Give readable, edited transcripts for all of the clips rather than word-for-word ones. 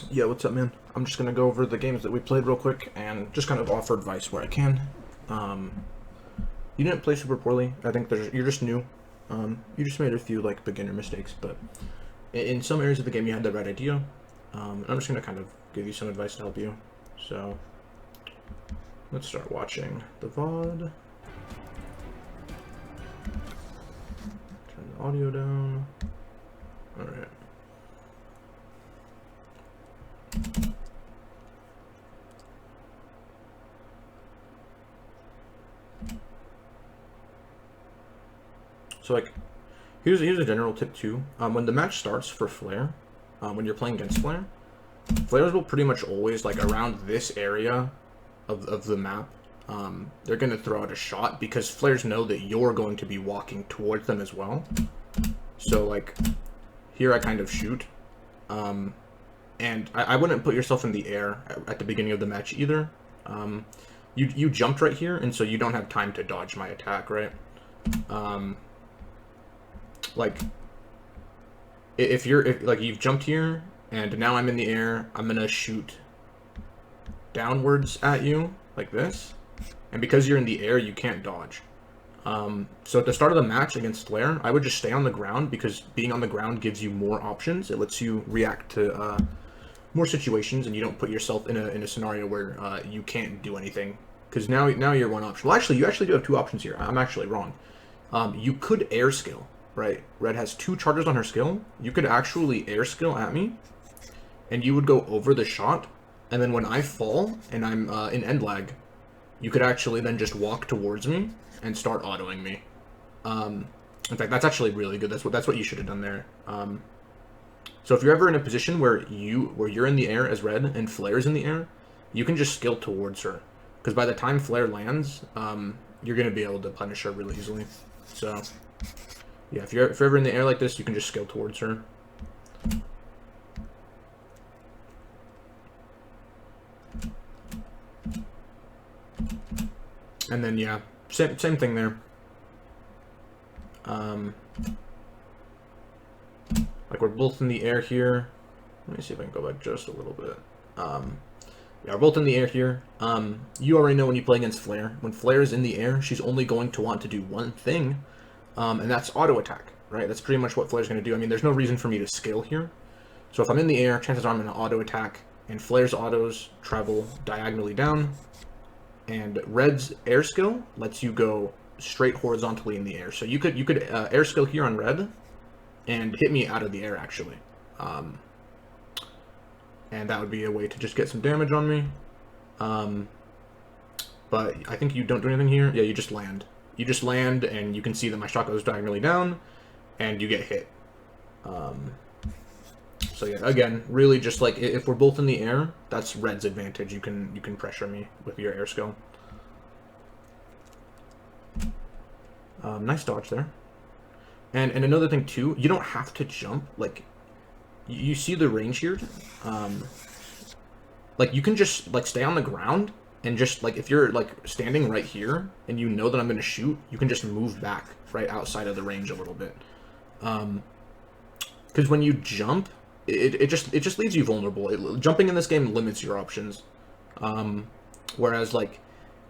Yeah, what's up, man? I'm just gonna go over the games that we played real quick and just kind of offer advice where I can. You didn't play super poorly. I think you're just new. You just made a few like beginner mistakes, but in some areas of the game you had the right idea. And I'm just gonna kind of give you some advice to help you. So let's start watching the VOD. Turn the audio down. All right. So like, here's a general tip too. When the match starts for Flare, when you're playing against Flare, Flares will pretty much always, like around this area of the map, they're gonna throw out a shot because Flares know that you're going to be walking towards them as well. So like, here I kind of shoot, and I wouldn't put yourself in the air at the beginning of the match either. You jumped right here, and so you don't have time to dodge my attack, right? Like, if you've jumped here, and now I'm in the air, I'm gonna shoot downwards at you, like this. And because you're in the air, you can't dodge. So at the start of the match against Flare, I would just stay on the ground, because being on the ground gives you more options. It lets you react to more situations, and you don't put yourself in a scenario where you can't do anything. Because now you're one option. Well, actually, you actually do have two options here. I'm actually wrong. You could air skill. Right, Red has 2 charges on her skill. You could actually air skill at me, and you would go over the shot, and then when I fall and I'm in end lag, you could actually then just walk towards me and start autoing me. In fact, that's actually really good. That's what you should have done there. So if you're ever in a position where you're in the air as Red and Flare's in the air, you can just skill towards her, because by the time Flare lands, you're gonna be able to punish her really easily. So. Yeah, if you're ever in the air like this, you can just scale towards her. And then yeah, same thing there. Like we're both in the air here. Let me see if I can go back just a little bit. Yeah, we're both in the air here. You already know when you play against Flare. When Flare is in the air, she's only going to want to do one thing. And that's auto attack, right? That's pretty much what Flare's going to do. I mean, there's no reason for me to scale here. So if I'm in the air, chances are I'm going to auto attack, and Flare's autos travel diagonally down, and Red's air skill lets you go straight horizontally in the air. So you could air skill here on Red, and hit me out of the air actually, and that would be a way to just get some damage on me. But I think you don't do anything here. Yeah, you just land. You just land, and you can see that my shot goes diagonally down, and you get hit. So yeah, again, really just like if we're both in the air, that's Red's advantage. You can pressure me with your air skill. Nice dodge there. And another thing too, you don't have to jump. Like, you see the range here. Like you can just like stay on the ground. And just, like, if you're, like, standing right here, and you know that I'm going to shoot, you can just move back right outside of the range a little bit. Because when you jump, it just leaves you vulnerable. Jumping in this game limits your options. Whereas, like,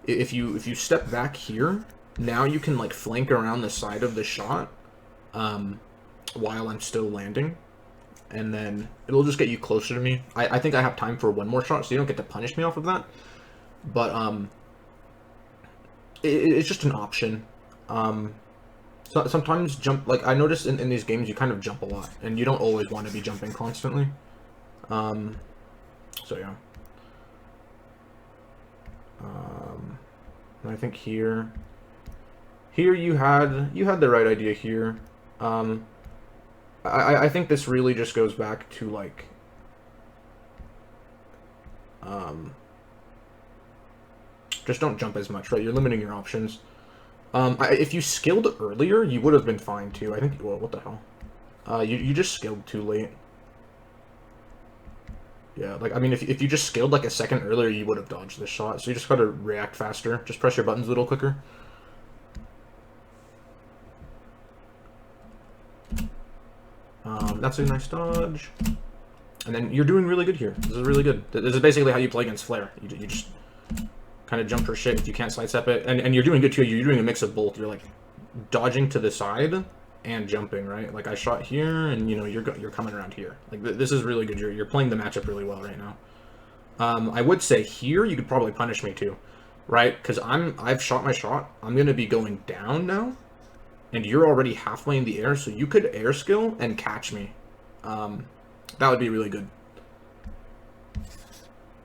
if you step back here, now you can, like, flank around the side of the shot while I'm still landing. And then it'll just get you closer to me. I think I have time for one more shot, so you don't get to punish me off of that. But it's just an option. So sometimes like I noticed in these games you kind of jump a lot, and you don't always want to be jumping constantly. So yeah. And I think here you had the right idea here. I think this really just goes back to like just don't jump as much, right? You're limiting your options. If you skilled earlier, you would have been fine too. I think. Well, what the hell? You just skilled too late. Yeah, like I mean, if you just skilled like a second earlier, you would have dodged this shot. So you just gotta react faster. Just press your buttons a little quicker. That's a nice dodge. And then you're doing really good here. This is really good. This is basically how you play against Flare. You just kind of jump her shit if you can't sidestep it. And you're doing good too. You're doing a mix of both. You're like dodging to the side and jumping, right? Like I shot here, and you know you're coming around here. Like this is really good. You're playing the matchup really well right now. I would say here you could probably punish me too, right? Because I've shot my shot. I'm gonna be going down now, and you're already halfway in the air, so you could air skill and catch me. That would be really good.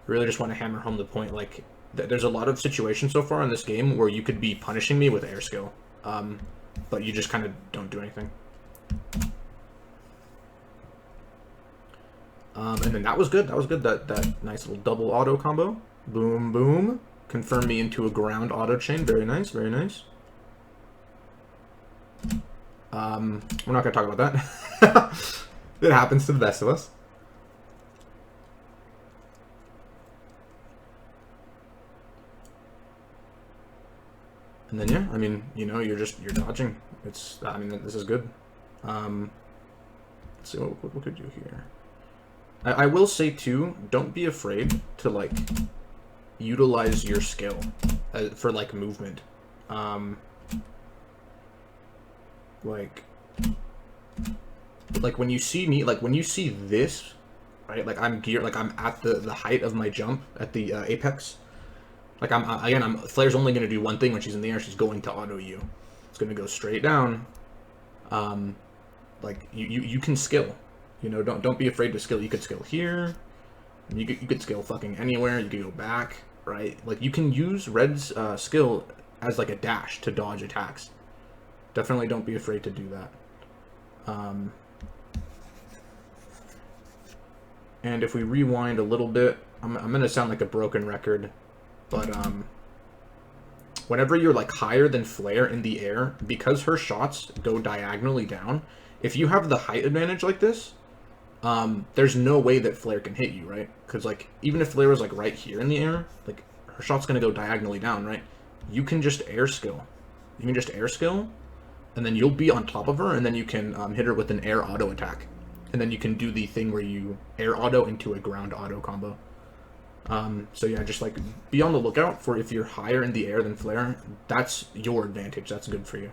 Really just want to hammer home the point. Like, there's a lot of situations so far in this game where you could be punishing me with air skill, but you just kind of don't do anything. And then that was good. That was good. That nice little double auto combo. Boom, boom. Confirm me into a ground auto chain. Very nice. Very nice. We're not gonna talk about that. It happens to the best of us. And then yeah, I mean, you know, you're dodging. I mean, this is good. Let's see what we could do here. I will say too, don't be afraid to like utilize your skill for like movement. Like when you see me, like when you see this, right? Like I'm geared, like I'm at the height of my jump at the apex. Like Flare's only gonna do one thing when she's in the air. She's going to auto you. It's gonna go straight down. Like you can skill. You know, don't be afraid to skill. You could skill here. You could skill fucking anywhere. You could go back, right? Like you can use Red's skill as like a dash to dodge attacks. Definitely don't be afraid to do that. And if we rewind a little bit, I'm gonna sound like a broken record, but whenever you're like higher than Flare in the air, because her shots go diagonally down, if you have the height advantage like this, there's no way that Flare can hit you, right? Because like even if Flare was like right here in the air, like her shot's gonna go diagonally down, right? You can just air skill. You can just air skill, and then you'll be on top of her, and then you can hit her with an air auto attack. And then you can do the thing where you air auto into a ground auto combo. So yeah, just like be on the lookout for if you're higher in the air than Flare. That's your advantage. That's good for you.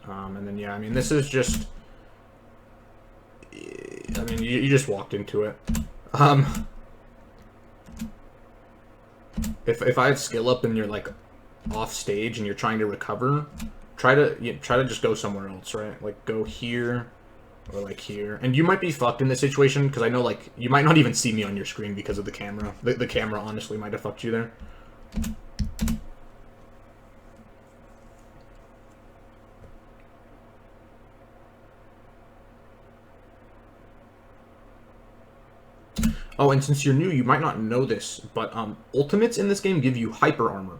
And then yeah, I mean this is just. I mean you just walked into it. If I have skill up and you're like off stage and you're trying to recover. Try to just go somewhere else, right? Like go here or like here. And you might be fucked in this situation because I know like you might not even see me on your screen because of the camera. The camera honestly might have fucked you there. Oh, and since you're new, you might not know this, but ultimates in this game give you hyper armor.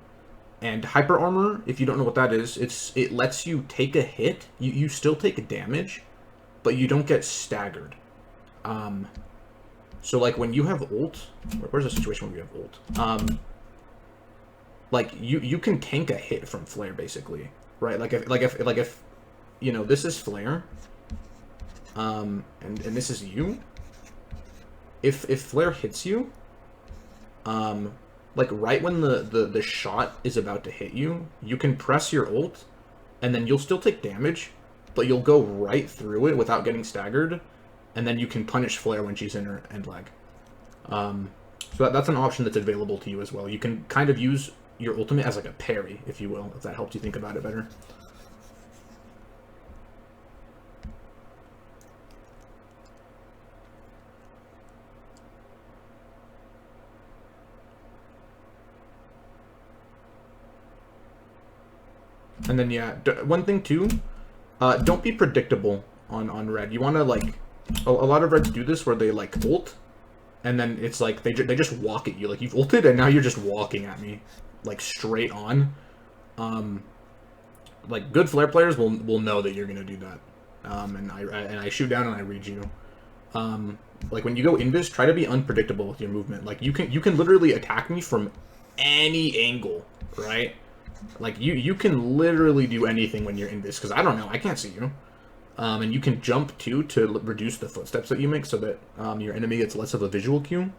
And hyper armor, if you don't know what that is, it lets you take a hit. You still take a damage, but you don't get staggered. So like when you have ult, where's the situation where you have ult? Like you can tank a hit from Flare basically, right? Like if you know this is Flare, and this is you. If Flare hits you, like right when the shot is about to hit you, you can press your ult, and then you'll still take damage, but you'll go right through it without getting staggered, and then you can punish Flare when she's in her end lag. So that's an option that's available to you as well. You can kind of use your ultimate as like a parry, if you will, if that helps you think about it better. And then yeah, one thing too, don't be predictable on Red. You want to like, a lot of Reds do this where they like ult, and then it's like they just walk at you. Like you've ulted and now you're just walking at me, like straight on. Like good Flare players will know that you're gonna do that. And I shoot down and I read you. Like when you go invis, try to be unpredictable with your movement. Like you can literally attack me from any angle, right? Like you can literally do anything when you're in this, because I don't know, I can't see you. And you can jump too to reduce the footsteps that you make so that your enemy gets less of a visual cue.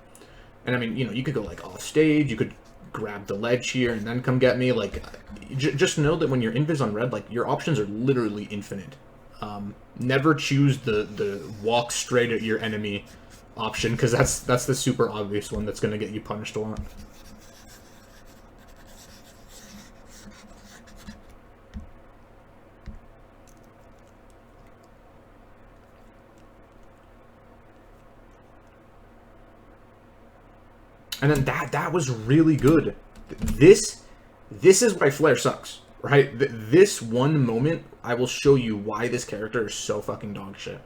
And I mean, you know, you could go like off stage, you could grab the ledge here and then come get me. Like, just know that when you're invis on red, like your options are literally infinite. Never choose the walk straight at your enemy option, because that's the super obvious one that's gonna get you punished a lot. And then that was really good. This is why Flare sucks, right? This one moment, I will show you why this character is so fucking dog shit.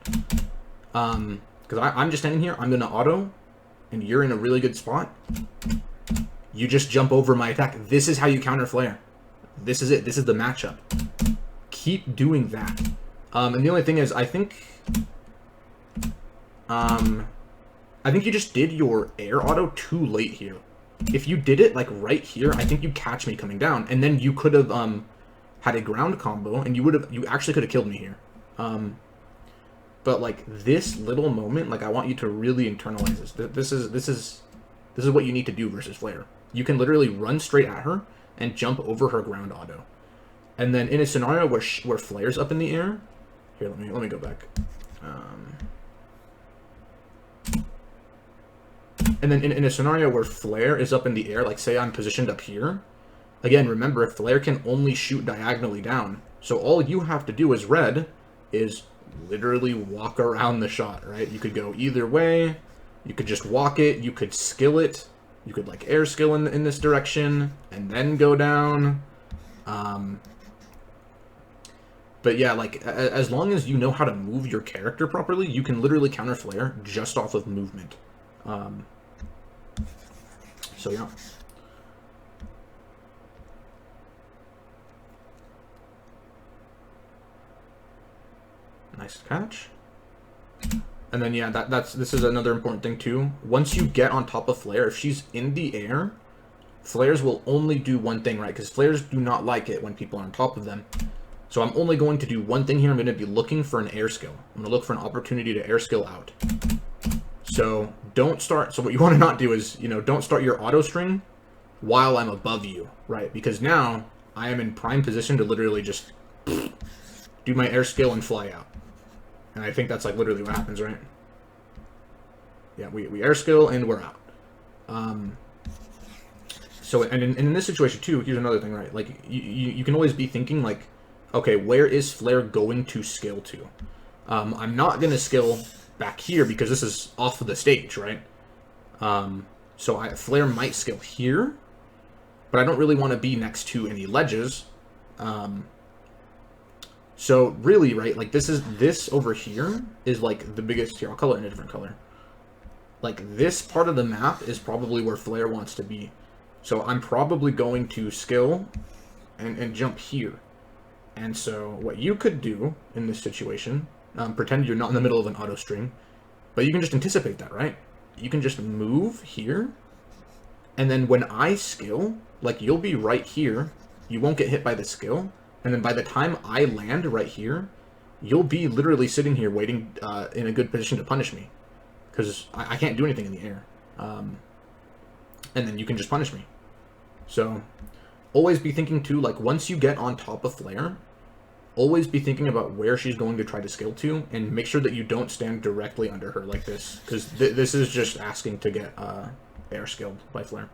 Because I'm just standing here, I'm gonna auto, and you're in a really good spot. You just jump over my attack. This is how you counter Flare. This is it. This is the matchup. Keep doing that. And the only thing is, I think you just did your air auto too late here. If you did it like right here, I think you catch me coming down, and then you could have had a ground combo, and you actually could have killed me here. But like this little moment, like I want you to really internalize this. This is what you need to do versus Flare. You can literally run straight at her and jump over her ground auto, and then in a scenario where Flare's up in the air, here let me go back. And then in a scenario where Flare is up in the air, like say I'm positioned up here, again, remember, Flare can only shoot diagonally down. So all you have to do as red is literally walk around the shot, right? You could go either way. You could just walk it. You could skill it. You could like air skill in this direction and then go down. But yeah, like as long as you know how to move your character properly, you can literally counter Flare just off of movement. So yeah. Nice catch. And then yeah, this is another important thing too. Once you get on top of Flare, if she's in the air, Flares will only do one thing, right? Because Flares do not like it when people are on top of them. So I'm only going to do one thing here. I'm going to be looking for an air skill. I'm going to look for an opportunity to air skill out. So don't start. So what you want to not do is, you know, don't start your auto string while I'm above you, right? Because now I am in prime position to literally just do my air skill and fly out. And I think that's like literally what happens, right? Yeah, we air skill and we're out. So, and in this situation too, here's another thing, right? Like you can always be thinking like, okay, where is Flare going to scale to? I'm not going to scale back here because this is off of the stage, right? So Flare might scale here, but I don't really want to be next to any ledges. So really, right, like this over here is like the biggest, here, I'll color it in a different color. Like this part of the map is probably where Flare wants to be. So I'm probably going to skill and jump here. And so what you could do in this situation, pretend you're not in the middle of an auto string, but you can just anticipate that, right? You can just move here, and then when I skill, like you'll be right here, you won't get hit by the skill, and then by the time I land right here, you'll be literally sitting here waiting in a good position to punish me, because I can't do anything in the air. And then you can just punish me. So always be thinking too, like once you get on top of Flare, always be thinking about where she's going to try to skill to, and make sure that you don't stand directly under her like this, because this is just asking to get air skilled by Flare.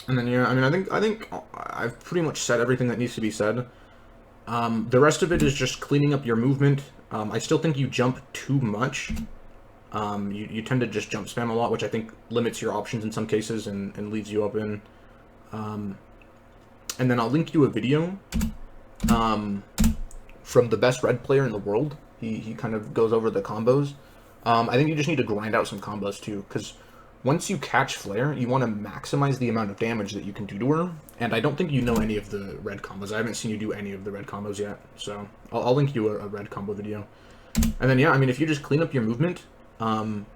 And then yeah, I mean, I think I've pretty much said everything that needs to be said. The rest of it is just cleaning up your movement. I still think you jump too much. You tend to just jump spam a lot, which I think limits your options in some cases and leaves you open. And then I'll link you a video from the best red player in the world. He kind of goes over the combos. I think you just need to grind out some combos too, because once you catch Flare, you want to maximize the amount of damage that you can do to her. And I don't think you know any of the red combos. I haven't seen you do any of the red combos yet. So I'll link you a red combo video. And then, yeah, I mean, if you just clean up your movement, and,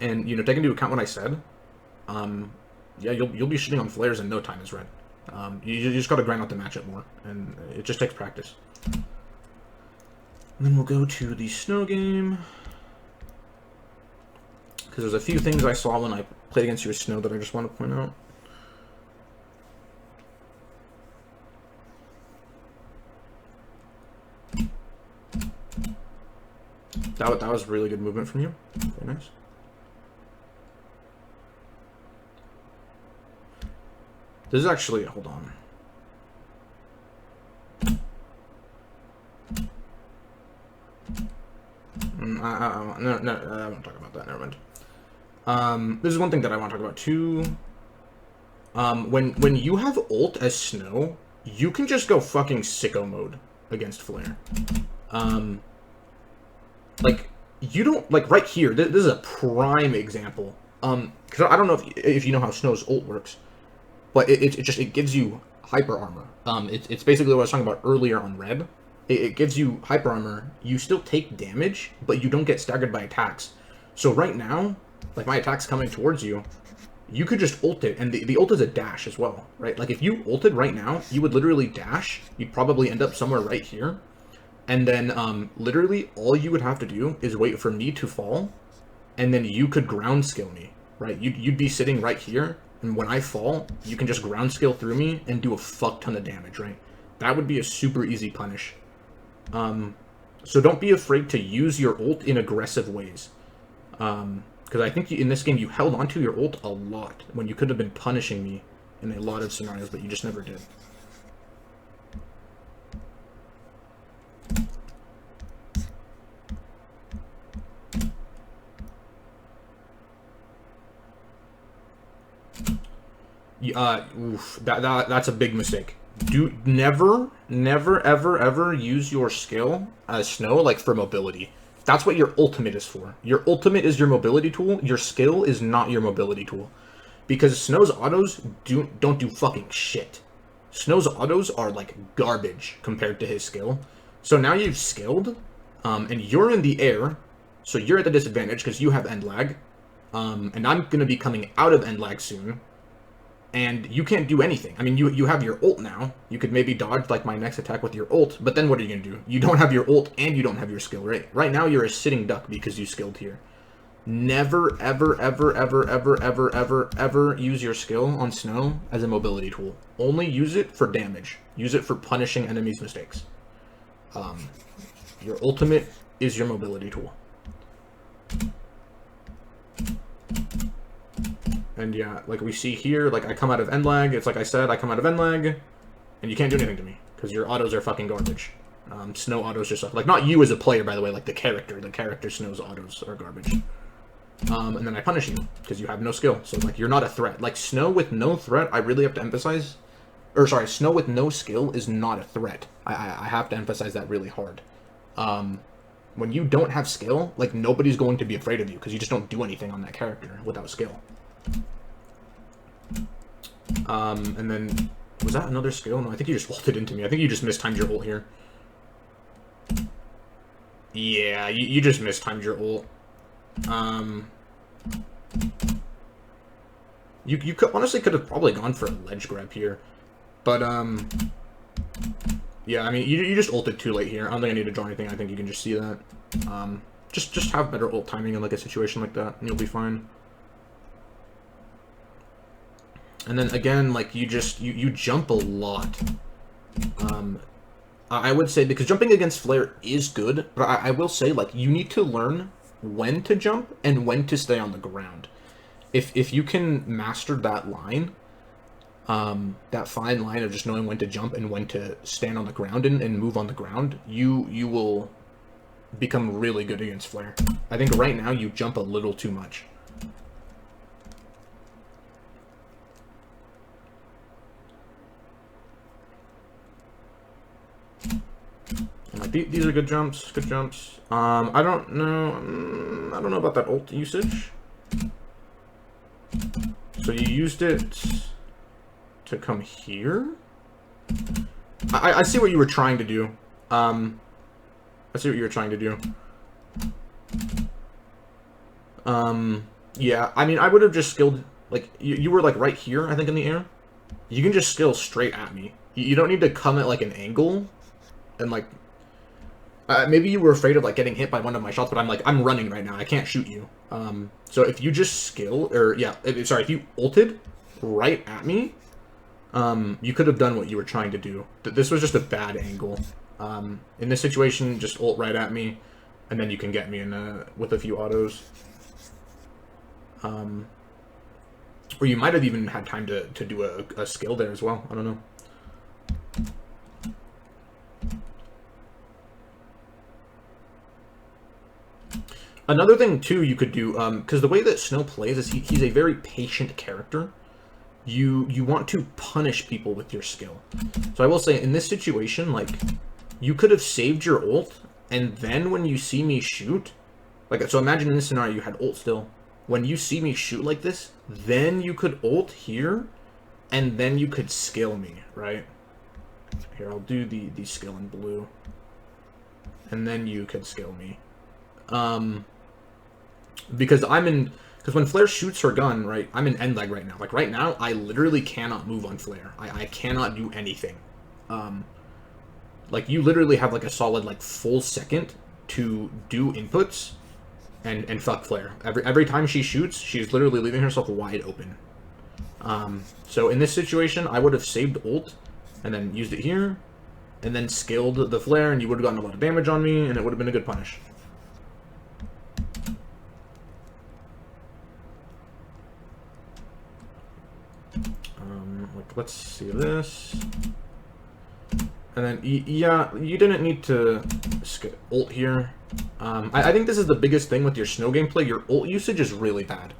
you know, take into account what I said, yeah, you'll be shitting on Flares in no time as red. You just got to grind out the matchup more. And it just takes practice. And then we'll go to the snow game. Because there's a few things I saw when I played against you with snow that I just want to point out. That was really good movement from you. Very nice. This is actually, hold on. No, I won't talk about that. Never mind. This is one thing that I want to talk about too. When you have ult as Snow, you can just go fucking sicko mode against Flare. Like, you don't, like, right here, this is a prime example. Because I don't know if you know how Snow's ult works, but it gives you hyper armor. It's basically what I was talking about earlier on red. It gives you hyper armor. You still take damage, but you don't get staggered by attacks. So right now, like, my attack's coming towards you, you could just ult it, and the ult is a dash as well, right? Like, if you ulted right now, you would literally dash. You'd probably end up somewhere right here. And then, literally, all you would have to do is wait for me to fall, and then you could ground skill me, right? You'd be sitting right here, and when I fall, you can just ground skill through me and do a fuck ton of damage, right? That would be a super easy punish. So don't be afraid to use your ult in aggressive ways. Because I think in this game you held onto your ult a lot, when you could have been punishing me in a lot of scenarios, but you just never did. That's a big mistake. Never, ever use your skill as Snow, like, for mobility. That's what your ultimate is for. Your ultimate is your mobility tool. Your skill is not your mobility tool. Because Snow's autos don't do fucking shit. Snow's autos are, like, garbage compared to his skill. So now you've skilled, and you're in the air, so you're at the disadvantage because you have end lag. And I'm going to be coming out of end lag soon. And you can't do anything. I mean, you have your ult now. You could maybe dodge, like, my next attack with your ult, but then what are you going to do? You don't have your ult, and you don't have your skill, right? Right now, you're a sitting duck because you skilled here. Never, ever use your skill on Snow as a mobility tool. Only use it for damage. Use it for punishing enemies' mistakes. Your ultimate is your mobility tool. And yeah, like we see here, like I come out of end lag, it's like I said, I come out of end lag, and you can't do anything to me, because your autos are fucking garbage. Snow autos just, like, not you as a player, by the way, like the character Snow's autos are garbage. And then I punish you, because you have no skill, so, like, you're not a threat. Like, Snow with no threat, I really have to emphasize, or sorry, Snow with no skill is not a threat. I have to emphasize that really hard. When you don't have skill, like, nobody's going to be afraid of you, because you just don't do anything on that character without skill. And then, was that another skill? No, I think you just ulted into me. I think you just mistimed your ult here. Yeah, you just mistimed your ult. You could, honestly could have probably gone for a ledge grab here. But, yeah, I mean, you just ulted too late here. I don't think I need to draw anything. I think you can just see that. Just have better ult timing in, like, a situation like that, and you'll be fine. And then again, like, you jump a lot. I would say, because jumping against Flare is good, but I will say, like, you need to learn when to jump and when to stay on the ground. If you can master that line, that fine line of just knowing when to jump and when to stand on the ground and move on the ground, you will become really good against Flare. I think right now you jump a little too much. Like, these are good jumps, I don't know about that ult usage. So you used it to come here? I see what you were trying to do. I see what you were trying to do. Yeah, I mean, I would have just skilled, like, you were, like, right here, I think, in the air. You can just skill straight at me. You don't need to come at, like, an angle, and, like, maybe you were afraid of, like, getting hit by one of my shots, but I'm running right now. I can't shoot you. So if you just skill, or, yeah, sorry, if you ulted right at me, you could have done what you were trying to do. This was just a bad angle. In this situation, just ult right at me, and then you can get me in with a few autos. Or you might have even had time to do a skill there as well. I don't know. Another thing, too, you could do, because the way that Snow plays is he's a very patient character. You want to punish people with your skill. So I will say, in this situation, like, you could have saved your ult, and then when you see me shoot, like, so imagine in this scenario you had ult still. When you see me shoot like this, then you could ult here, and then you could skill me, right? Here, I'll do the skill in blue. And then you could skill me. Because when Flare shoots her gun, right, I'm in end leg right now. Like, right now, I literally cannot move on Flare. I cannot do anything. Like, you literally have, like, a solid, like, full second to do inputs and fuck Flare. Every time she shoots, she's literally leaving herself wide open. So in this situation, I would have saved ult, and then used it here, and then skilled the Flare, and you would have gotten a lot of damage on me, and it would have been a good punish. Like, let's see this. And then, yeah, you didn't need to ult here. I think this is the biggest thing with your Snow gameplay. Your ult usage is really bad.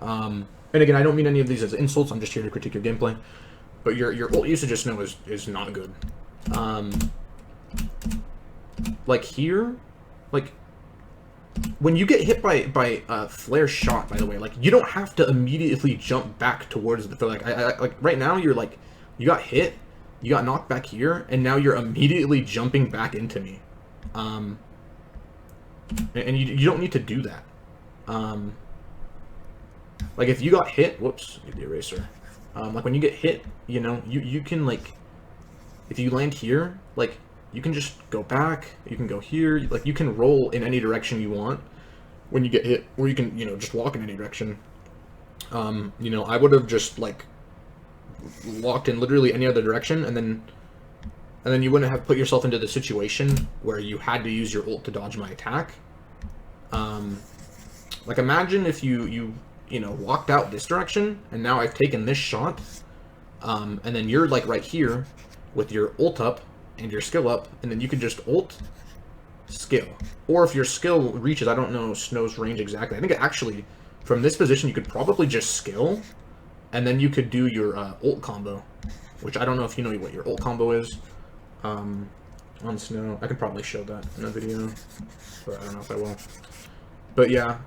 And again, I don't mean any of these as insults. I'm just here to critique your gameplay. But your ult usage of Snow is not good. Like here, like, when you get hit by a Flare shot, by the way, like, you don't have to immediately jump back towards the, like, like, right now, you're like, you got hit, you got knocked back here, and now you're immediately jumping back into me. And you don't need to do that. Like, if you got hit, whoops, need the eraser. Like, when you get hit, you know, you can, like, if you land here, like, you can just go back, you can go here, like, you can roll in any direction you want when you get hit, or you can, you know, just walk in any direction. You know, I would have just, like, walked in literally any other direction, and then you wouldn't have put yourself into the situation where you had to use your ult to dodge my attack. Like, imagine if you know, walked out this direction, and now I've taken this shot, and then you're, like, right here with your ult up and your skill up, and then you could just ult, skill. Or if your skill reaches, I don't know Snow's range exactly, I think it actually, from this position, you could probably just skill, and then you could do your ult combo, which I don't know if you know what your ult combo is on Snow. I could probably show that in a video, but I don't know if I will. But yeah,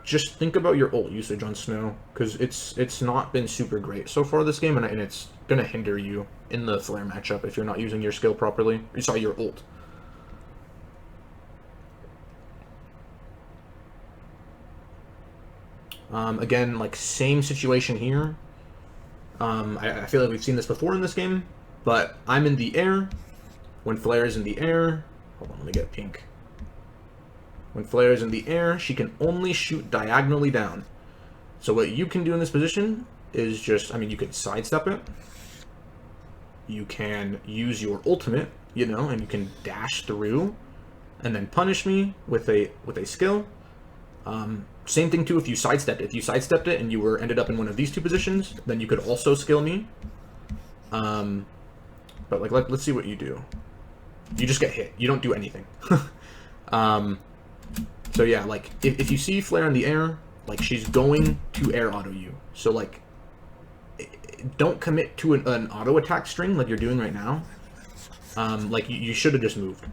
just think about your ult usage on Snow, because it's not been super great so far this game, and it's going to hinder you in the Flare matchup if you're not using your skill properly. Sorry, your ult. Again, like, same situation here. I feel like we've seen this before in this game, but I'm in the air. When Flare is in the air, hold on, let me get pink. When Flare is in the air, she can only shoot diagonally down. So what you can do in this position is just, I mean, you can sidestep it. You can use your ultimate, you know, and you can dash through and then punish me with a skill. Same thing too if you sidestepped it. If you sidestepped it and you ended up in one of these two positions, then you could also skill me. But like, let's see what you do. You just get hit. You don't do anything. So yeah, like, if you see Flare in the air, like, she's going to air auto you. So, like, don't commit to an auto attack string like you're doing right now. Like, you should have just moved.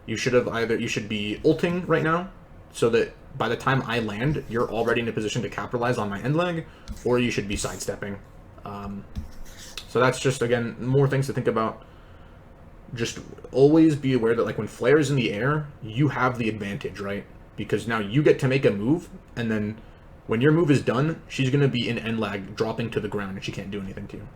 You should have you should be ulting right now, so that by the time I land, you're already in a position to capitalize on my end leg, or you should be sidestepping. So that's just, again, more things to think about. Just always be aware that, like, when Flare is in the air, you have the advantage, right? Because now you get to make a move, and then when your move is done, she's going to be in end lag, dropping to the ground, and she can't do anything to you.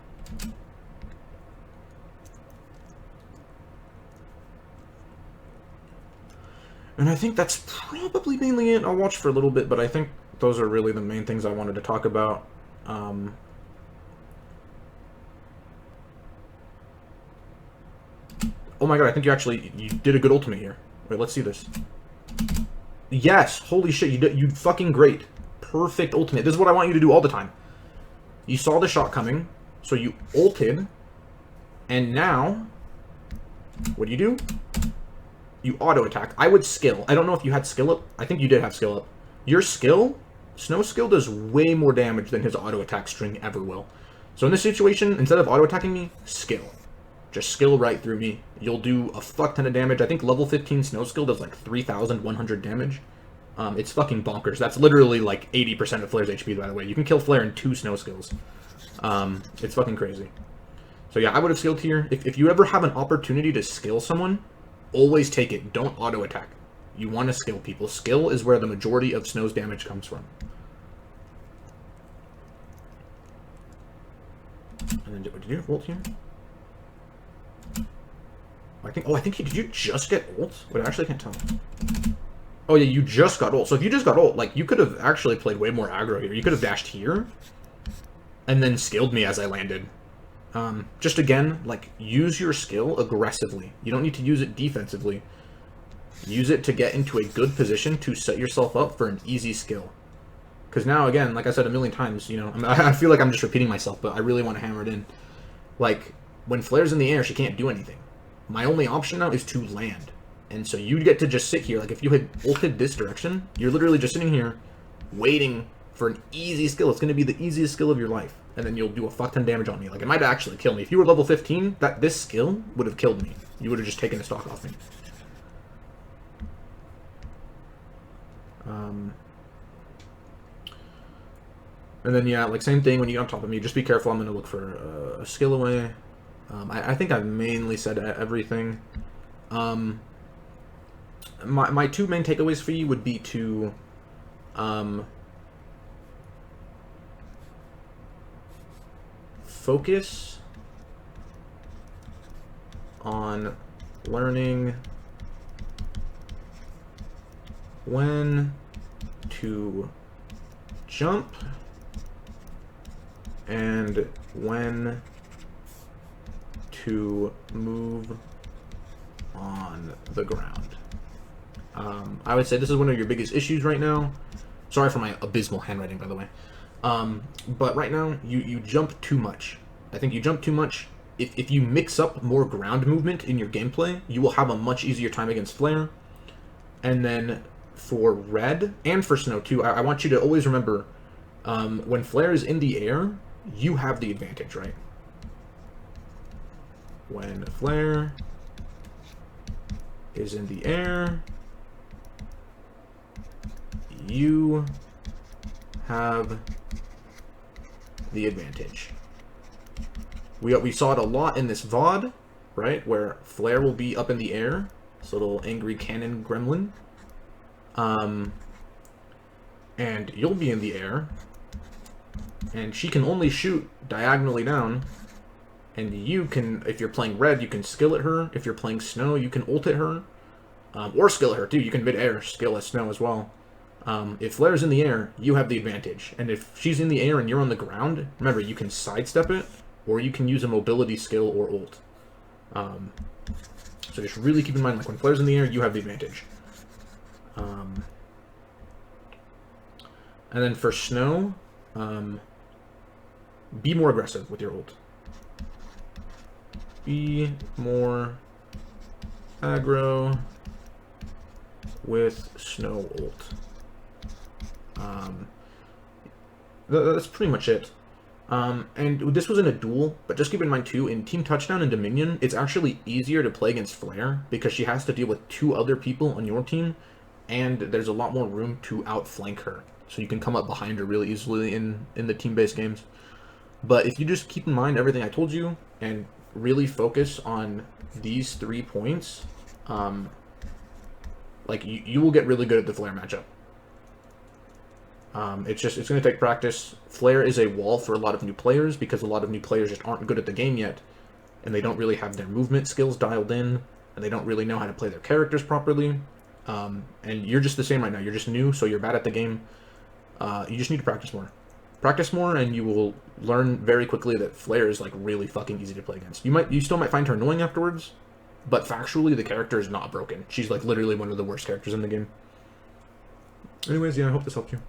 And I think that's probably mainly it. I'll watch for a little bit, but I think those are really the main things I wanted to talk about. Oh my god, I think you did a good ultimate here. Wait, let's see this. Yes! Holy shit, you fucking great. Perfect ultimate. This is what I want you to do all the time. You saw the shot coming, so you ulted, and now, what do? You auto-attack. I would skill. I don't know if you had skill up. I think you did have skill up. Your skill, Snow skill, does way more damage than his auto-attack string ever will. So in this situation, instead of auto-attacking me, skill. Just skill right through me. You'll do a fuck ton of damage. I think level 15 Snow skill does like 3,100 damage. It's fucking bonkers. That's literally like 80% of Flare's HP, by the way. You can kill Flare in 2 Snow skills. It's fucking crazy. So yeah, I would have skilled here. If you ever have an opportunity to skill someone, always take it. Don't auto-attack. You want to skill people. Skill is where the majority of Snow's damage comes from. And then did you ult here? I think did you just get ult? Wait, I actually can't tell. Oh yeah, you just got ult. So if you just got ult, like, you could have actually played way more aggro here. You could have dashed here, and then skilled me as I landed. Just again, like, use your skill aggressively. You don't need to use it defensively. Use it to get into a good position to set yourself up for an easy skill. Because now, again, like I said a million times, you know, I feel like I'm just repeating myself, but I really want to hammer it in. Like, when Flare's in the air, she can't do anything. My only option now is to land. And so you get to just sit here. Like, if you had ulted this direction, you're literally just sitting here waiting for an easy skill. It's going to be the easiest skill of your life. And then you'll do a fuck ton of damage on me. Like, it might actually kill me. If you were level 15, this skill would have killed me. You would have just taken the stock off me. And then, yeah, like, same thing when you get on top of me. Just be careful. I'm going to look for a skill away. I think I've mainly said everything. My 2 main takeaways for you would be to focus on learning when to jump and when to move on the ground. I would say this is one of your biggest issues right now. Sorry for my abysmal handwriting, by the way. But right now, you jump too much. I think you jump too much. If you mix up more ground movement in your gameplay, you will have a much easier time against Flare. And then for Red, and for Snow too, I want you to always remember, when Flare is in the air, you have the advantage, right? When Flare is in the air, you have the advantage. We saw it a lot in this VOD, right? Where Flare will be up in the air, this little angry cannon gremlin. And you'll be in the air, and she can only shoot diagonally down. And you can, if you're playing Red, you can skill at her. If you're playing Snow, you can ult at her. Or skill at her, too. You can mid-air skill at Snow as well. If Flare's in the air, you have the advantage. And if she's in the air and you're on the ground, remember, you can sidestep it, or you can use a mobility skill or ult. So just really keep in mind, like, when Flare's in the air, you have the advantage. And then for Snow, be more aggressive with your ult. Be more aggro with Snow ult. That's pretty much it. And this was in a duel, but just keep in mind too, in Team Touchdown and Dominion, it's actually easier to play against Flare because she has to deal with 2 other people on your team and there's a lot more room to outflank her. So you can come up behind her really easily in the team-based games. But if you just keep in mind everything I told you and really focus on these 3 points, like you will get really good at the Flare matchup. It's going to take practice. Flare is a wall for a lot of new players because a lot of new players just aren't good at the game yet, and they don't really have their movement skills dialed in, and they don't really know how to play their characters properly. And you're just the same right now. You're just new, so you're bad at the game. You just need to practice more. Practice more, and you will learn very quickly that Flare is like really fucking easy to play against. You still might find her annoying afterwards, but factually the character is not broken. She's like literally one of the worst characters in the game. Anyways, yeah, I hope this helped you.